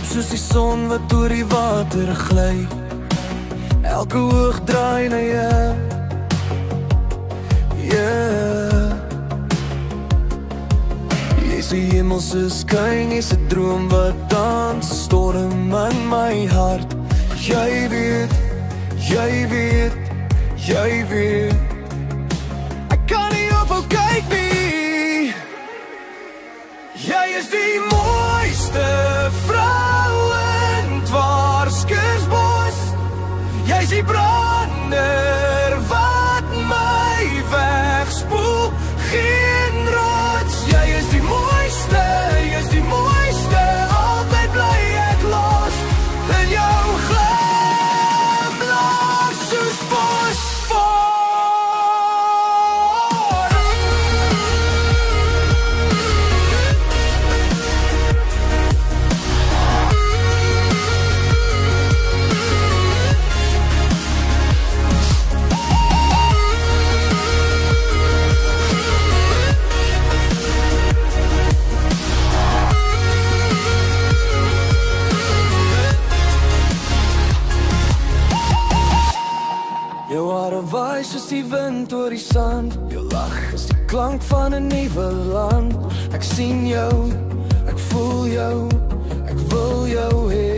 soos die son wat oor die water gly. Elke oog draai na jou. Yeah. Jy's die hemelse skyn, jy's 'n droom wat dans, 'n storm in my hart. Jy weet, jy weet, jy weet. Ek kan nie ophou kyk nie. Jy is die mooiste vrou in Dwarskursbos. Jy's die brander wat my wegspoel. Geen rots. Jy is die mooiste, jy is die mooiste. Altyd bly ek los in jou glimlach soos fosfor. Jou hare waai soos die wind oor die sand. Jou lach is die klank van 'n nuwe land. Ek sien jou, ek voel jou, ek wil jou hê.